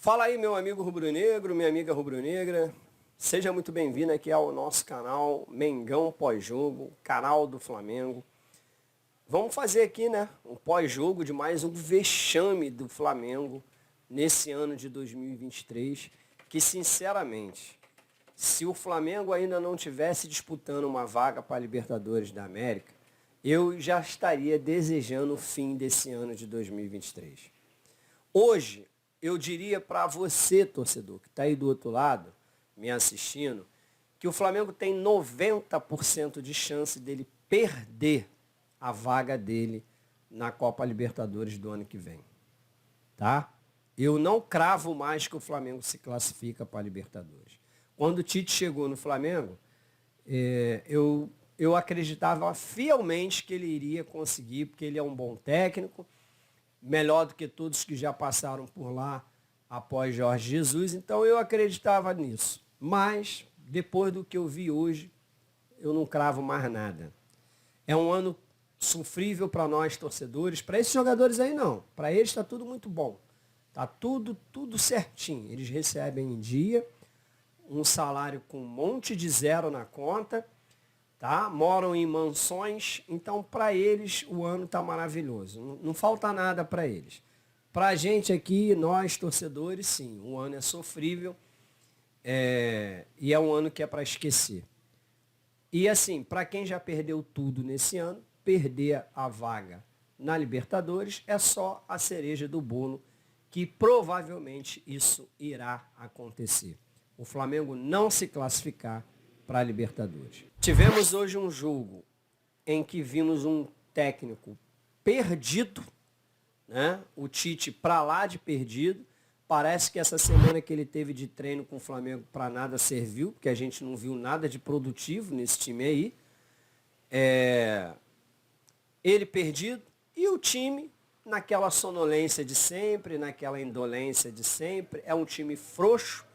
Fala aí, meu amigo rubro-negro, minha amiga rubro-negra. Seja muito bem-vindo aqui ao nosso canal Mengão Pós-Jogo, canal do Flamengo. Vamos fazer aqui, né, um pós-jogo de mais um vexame do Flamengo nesse ano de 2023, que sinceramente, se o Flamengo ainda não tivesse disputando uma vaga para a Libertadores da América, eu já estaria desejando o fim desse ano de 2023. Hoje, eu diria para você, torcedor, que está aí do outro lado, me assistindo, que o Flamengo tem 90% de chance dele perder a vaga dele na Copa Libertadores do ano que vem. Tá? Eu não cravo mais que o Flamengo se classifica para a Libertadores. Quando o Tite chegou no Flamengo, eu acreditava fielmente que ele iria conseguir, porque ele é um bom técnico, melhor do que todos que já passaram por lá após Jorge Jesus, então eu acreditava nisso. Mas, depois do que eu vi hoje, eu não cravo mais nada. É um ano sofrível para nós, torcedores. Para esses jogadores aí, não. Para eles está tudo muito bom. Está tudo certinho. Eles recebem em dia, um salário com um monte de zero na conta, tá? Moram em mansões, então para eles o ano está maravilhoso. Não falta nada para eles. Para a gente aqui, nós torcedores, sim, o ano é sofrível e é um ano que é para esquecer. E assim, para quem já perdeu tudo nesse ano, perder a vaga na Libertadores é só a cereja do bolo, que provavelmente isso irá acontecer. O Flamengo não se classificar para a Libertadores. Tivemos hoje um jogo em que vimos um técnico perdido, né? O Tite para lá de perdido. Parece que essa semana que ele teve de treino com o Flamengo para nada serviu, porque a gente não viu nada de produtivo nesse time aí. Ele perdido e o time naquela sonolência de sempre, naquela indolência de sempre. É um time frouxo.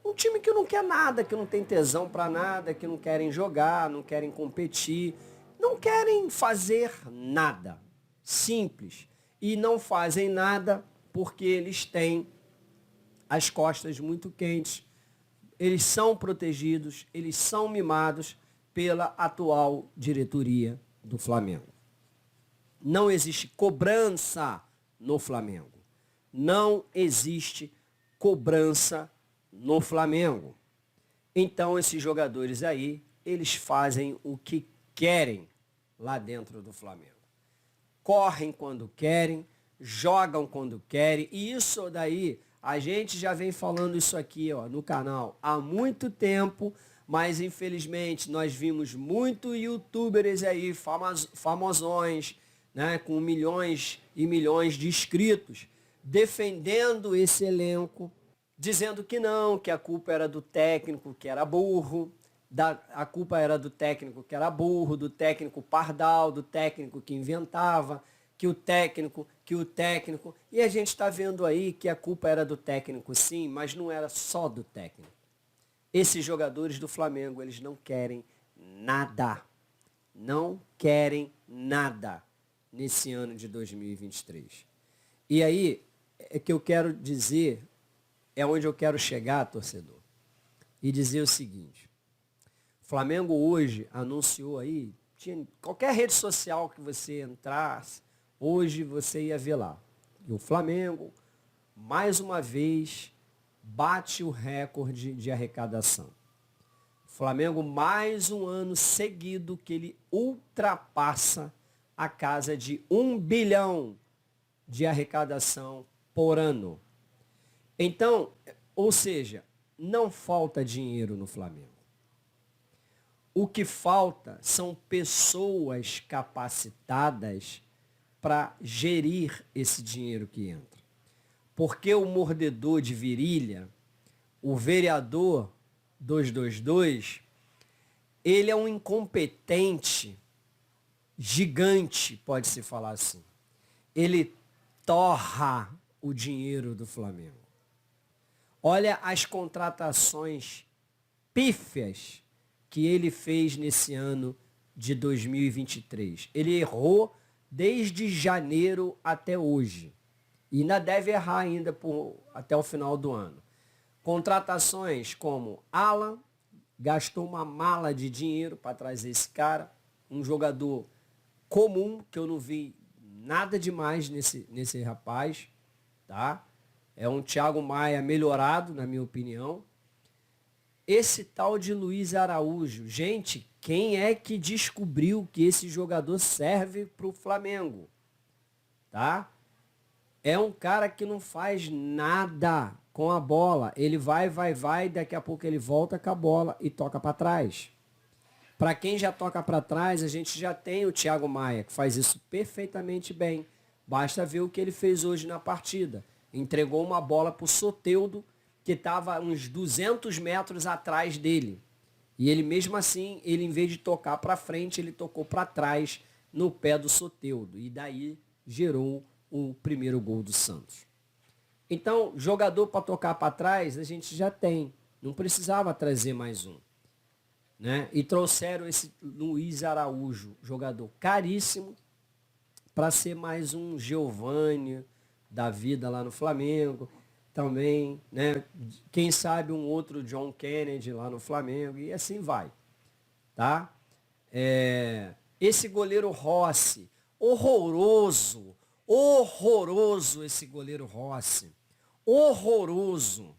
Um time que não quer nada, que não tem tesão para nada, que não querem jogar, não querem competir, não querem fazer nada. Simples. E não fazem nada porque eles têm as costas muito quentes, eles são protegidos, eles são mimados pela atual diretoria do Flamengo. Não existe cobrança no Flamengo. Não existe cobrança no Flamengo. Então esses jogadores aí, eles fazem o que querem lá dentro do Flamengo. Correm quando querem, jogam quando querem, e isso daí, a gente já vem falando isso aqui no canal há muito tempo, mas infelizmente nós vimos muitos youtubers aí, famosões, né, com milhões e milhões de inscritos, defendendo esse elenco, dizendo que não, que a culpa era do técnico que era burro, a culpa era do técnico que era burro, do técnico pardal, do técnico que inventava, que o técnico, e a gente está vendo aí que a culpa era do técnico sim, mas não era só do técnico. Esses jogadores do Flamengo, eles não querem nada, nesse ano de 2023. E aí, é que eu quero dizer, é onde eu quero chegar, torcedor, e dizer o seguinte: o Flamengo hoje anunciou aí, qualquer rede social que você entrasse, hoje você ia ver lá. E o Flamengo, mais uma vez, bate o recorde de arrecadação. O Flamengo, mais um ano seguido que ele ultrapassa a casa de 1 bilhão de arrecadação por ano. Então, ou seja, não falta dinheiro no Flamengo. O que falta são pessoas capacitadas para gerir esse dinheiro que entra. Porque o mordedor de virilha, o vereador 222, ele é um incompetente gigante, pode-se falar assim. Ele torra o dinheiro do Flamengo. Olha as contratações pífias que ele fez nesse ano de 2023. Ele errou desde janeiro até hoje. E ainda deve errar ainda até o final do ano. Contratações como Alan, gastou uma mala de dinheiro para trazer esse cara. Um jogador comum, que eu não vi nada demais nesse rapaz. Tá? É um Thiago Maia melhorado, na minha opinião. Esse tal de Luiz Araújo. Gente, quem é que descobriu que esse jogador serve para o Flamengo? Tá? É um cara que não faz nada com a bola. Ele vai, daqui a pouco ele volta com a bola e toca para trás. Para quem já toca para trás, a gente já tem o Thiago Maia, que faz isso perfeitamente bem. Basta ver o que ele fez hoje na partida. Entregou uma bola para o Soteldo, que estava uns 200 metros atrás dele. E ele mesmo assim, ele em vez de tocar para frente, ele tocou para trás no pé do Soteldo. E daí gerou o primeiro gol do Santos. Então, jogador para tocar para trás, a gente já tem. Não precisava trazer mais um. Né? E trouxeram esse Luiz Araújo, jogador caríssimo, para ser mais um Giovani da vida lá no Flamengo. Também, né? Quem sabe um outro John Kennedy lá no Flamengo, e assim vai. Tá? Esse goleiro Rossi, horroroso esse goleiro Rossi, horroroso.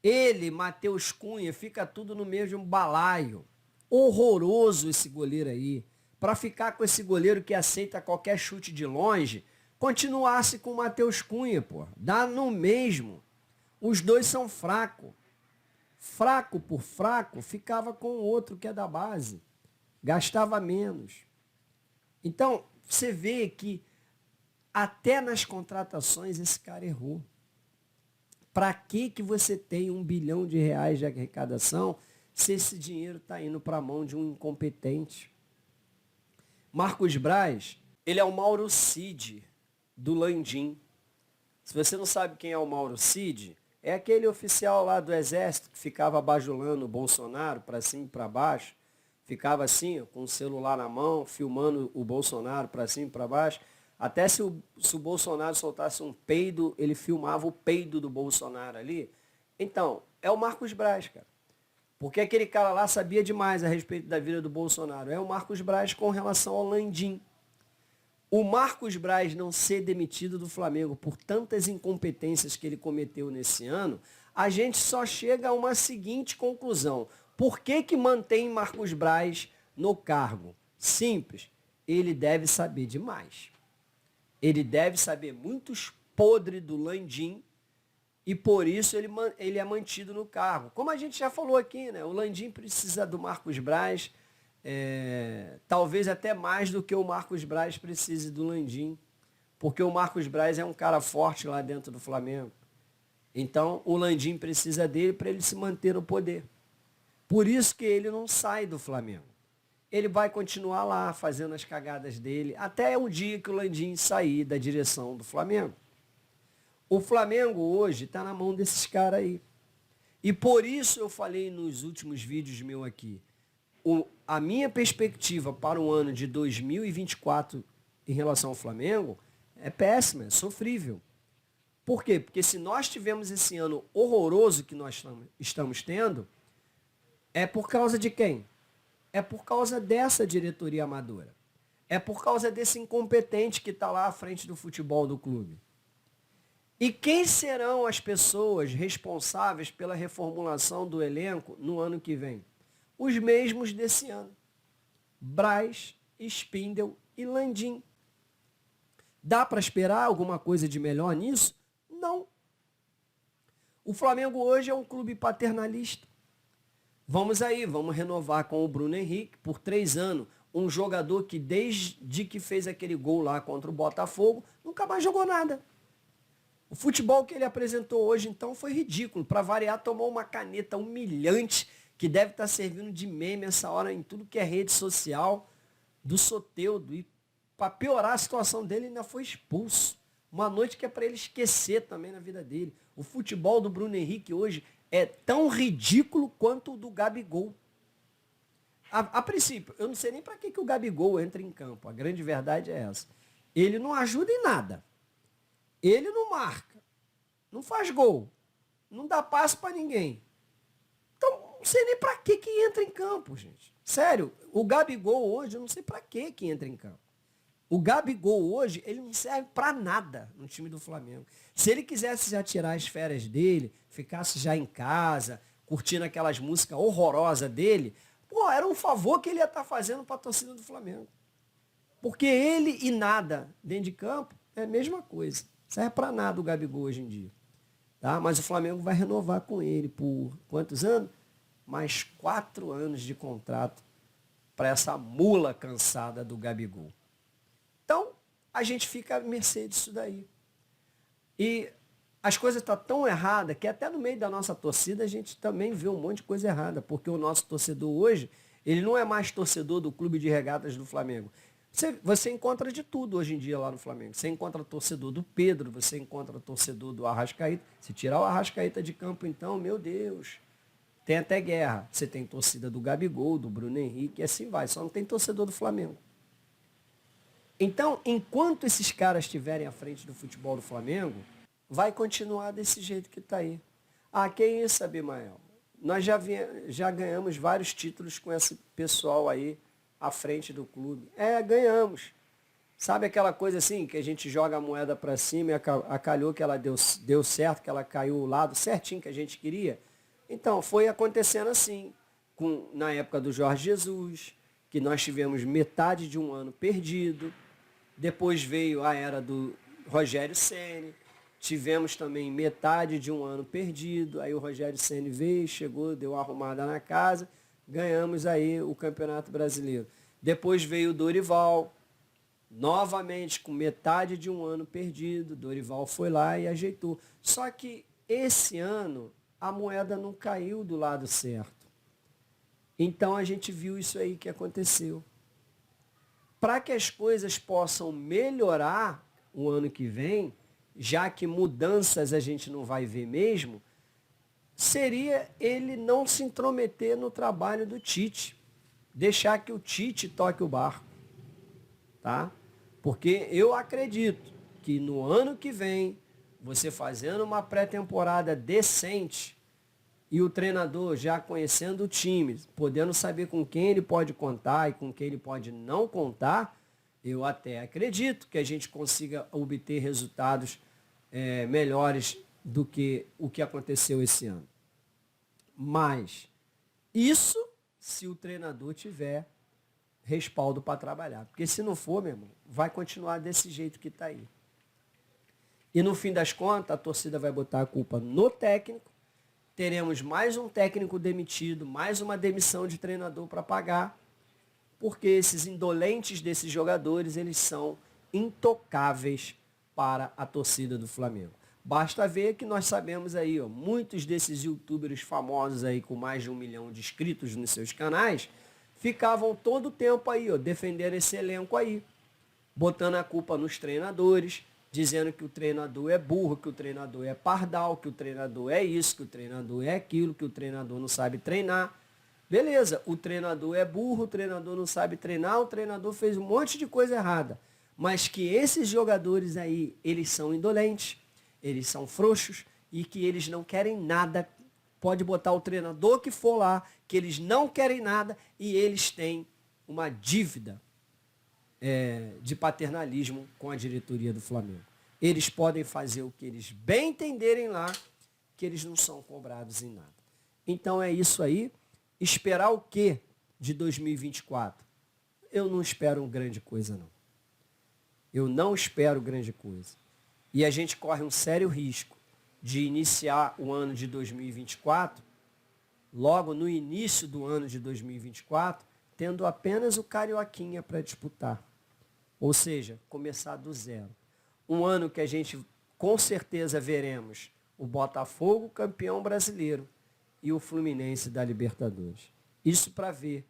Ele, Matheus Cunha, fica tudo no mesmo balaio. Horroroso esse goleiro aí. Para ficar com esse goleiro que aceita qualquer chute de longe, continuasse com o Matheus Cunha, pô. Dá no mesmo. Os dois são fracos. Fraco por fraco, ficava com o outro que é da base. Gastava menos. Então, você vê que até nas contratações esse cara errou. Para que você tem R$ 1 bilhão de arrecadação se esse dinheiro está indo para a mão de um incompetente? Marcos Braz, ele é o Mauro Cid do Landim. Se você não sabe quem é o Mauro Cid, é aquele oficial lá do Exército que ficava bajulando o Bolsonaro para cima e para baixo. Ficava assim, com o celular na mão, filmando o Bolsonaro para cima e para baixo. Até se o Bolsonaro soltasse um peido, ele filmava o peido do Bolsonaro ali. Então, é o Marcos Braz, cara. Porque aquele cara lá sabia demais a respeito da vida do Bolsonaro. É o Marcos Braz com relação ao Landim. O Marcos Braz não ser demitido do Flamengo por tantas incompetências que ele cometeu nesse ano, a gente só chega a uma seguinte conclusão. Por que mantém Marcos Braz no cargo? Simples. Ele deve saber demais. Ele deve saber muitos podres do Landim e por isso ele é mantido no cargo. Como a gente já falou aqui, né? O Landim precisa do Marcos Braz, talvez até mais do que o Marcos Braz precise do Landim, porque o Marcos Braz é um cara forte lá dentro do Flamengo. Então, o Landim precisa dele para ele se manter no poder. Por isso que ele não sai do Flamengo. Ele vai continuar lá fazendo as cagadas dele até o dia que o Landim sair da direção do Flamengo. O Flamengo hoje está na mão desses caras aí. E por isso eu falei nos últimos vídeos meus aqui, a minha perspectiva para o ano de 2024 em relação ao Flamengo é péssima, é sofrível. Por quê? Porque se nós tivemos esse ano horroroso que nós estamos tendo, é por causa de quem? É por causa dessa diretoria amadora. É por causa desse incompetente que está lá à frente do futebol do clube. E quem serão as pessoas responsáveis pela reformulação do elenco no ano que vem? Os mesmos desse ano. Braz, Spindel e Landim. Dá para esperar alguma coisa de melhor nisso? Não. O Flamengo hoje é um clube paternalista. Vamos renovar com o Bruno Henrique por 3 anos. Um jogador que desde que fez aquele gol lá contra o Botafogo, nunca mais jogou nada. O futebol que ele apresentou hoje, então, foi ridículo. Para variar, tomou uma caneta humilhante, que deve estar servindo de meme essa hora em tudo que é rede social, do Soteldo. E para piorar a situação dele, ainda foi expulso. Uma noite que é para ele esquecer também na vida dele. O futebol do Bruno Henrique hoje é tão ridículo quanto o do Gabigol. A princípio, eu não sei nem para que o Gabigol entra em campo. A grande verdade é essa. Ele não ajuda em nada. Ele não marca, não faz gol, não dá passe para ninguém. Então, não sei nem para que entra em campo, gente. Sério, o Gabigol hoje, eu não sei para que entra em campo. O Gabigol hoje, ele não serve para nada no time do Flamengo. Se ele quisesse já tirar as férias dele, ficasse já em casa, curtindo aquelas músicas horrorosas dele, pô, era um favor que ele ia estar fazendo para a torcida do Flamengo. Porque ele e nada dentro de campo é a mesma coisa. Não serve para nada o Gabigol hoje em dia. Tá? Mas o Flamengo vai renovar com ele por quantos anos? Mais 4 anos de contrato para essa mula cansada do Gabigol. Então, a gente fica à mercê disso daí. E as coisas estão tão erradas que até no meio da nossa torcida a gente também vê um monte de coisa errada. Porque o nosso torcedor hoje, ele não é mais torcedor do Clube de Regatas do Flamengo. Você encontra de tudo hoje em dia lá no Flamengo. Você encontra torcedor do Pedro, você encontra torcedor do Arrascaeta. Se tirar o Arrascaeta de campo, então, meu Deus, tem até guerra. Você tem torcida do Gabigol, do Bruno Henrique, e assim vai. Só não tem torcedor do Flamengo. Então, enquanto esses caras estiverem à frente do futebol do Flamengo, vai continuar desse jeito que está aí. Ah, quem ia saber, Mael? Nós já ganhamos vários títulos com esse pessoal aí à frente do clube. Ganhamos. Sabe aquela coisa assim, que a gente joga a moeda para cima e acalhou que ela deu certo, que ela caiu o lado certinho que a gente queria? Então, foi acontecendo assim, na época do Jorge Jesus, que nós tivemos metade de um ano perdido. Depois veio a era do Rogério Ceni, tivemos também metade de um ano perdido. Aí o Rogério Ceni veio, chegou, deu uma arrumada na casa, ganhamos aí o Campeonato Brasileiro. Depois veio o Dorival, novamente com metade de um ano perdido. Dorival foi lá e ajeitou. Só que esse ano a moeda não caiu do lado certo. Então a gente viu isso aí que aconteceu. Para que as coisas possam melhorar o ano que vem, já que mudanças a gente não vai ver mesmo, seria ele não se intrometer no trabalho do Tite. Deixar que o Tite toque o barco. Tá? Porque eu acredito que no ano que vem, você fazendo uma pré-temporada decente e o treinador já conhecendo o time, podendo saber com quem ele pode contar e com quem ele pode não contar, eu até acredito que a gente consiga obter resultados melhores do que o que aconteceu esse ano. Mas isso se o treinador tiver respaldo para trabalhar. Porque se não for, meu irmão, vai continuar desse jeito que está aí. E no fim das contas, a torcida vai botar a culpa no técnico, teremos mais um técnico demitido, mais uma demissão de treinador para pagar, porque esses indolentes desses jogadores, eles são intocáveis para a torcida do Flamengo. Basta ver que nós sabemos aí, ó, muitos desses youtubers famosos aí com mais de 1 milhão de inscritos nos seus canais, ficavam todo o tempo aí, ó, defendendo esse elenco aí, botando a culpa nos treinadores, dizendo que o treinador é burro, que o treinador é pardal, que o treinador é isso, que o treinador é aquilo, que o treinador não sabe treinar. Beleza, o treinador é burro, o treinador não sabe treinar, o treinador fez um monte de coisa errada. Mas que esses jogadores aí, eles são indolentes, eles são frouxos e que eles não querem nada. Pode botar o treinador que for lá, que eles não querem nada e eles têm uma dívida de paternalismo com a diretoria do Flamengo. Eles podem fazer o que eles bem entenderem lá, que eles não são cobrados em nada. Então é isso aí. Esperar o quê de 2024? Eu não espero grande coisa, não. Eu não espero grande coisa. E a gente corre um sério risco de iniciar o ano de 2024, logo no início do ano de 2024, tendo apenas o Carioquinha para disputar. Ou seja, começar do zero. Um ano que a gente com certeza veremos o Botafogo campeão brasileiro e o Fluminense da Libertadores. Isso para ver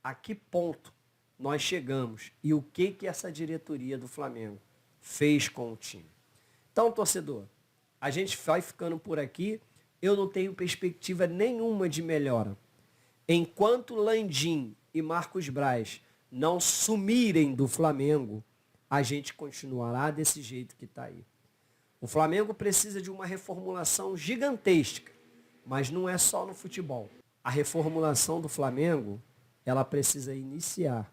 a que ponto nós chegamos e o que essa diretoria do Flamengo fez com o time. Então, torcedor, a gente vai ficando por aqui. Eu não tenho perspectiva nenhuma de melhora. Enquanto Landim e Marcos Braz não sumirem do Flamengo, a gente continuará desse jeito que está aí. O Flamengo precisa de uma reformulação gigantesca, mas não é só no futebol. A reformulação do Flamengo, ela precisa iniciar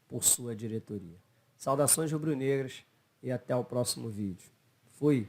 por sua diretoria. Saudações rubro-negras e até o próximo vídeo. Fui!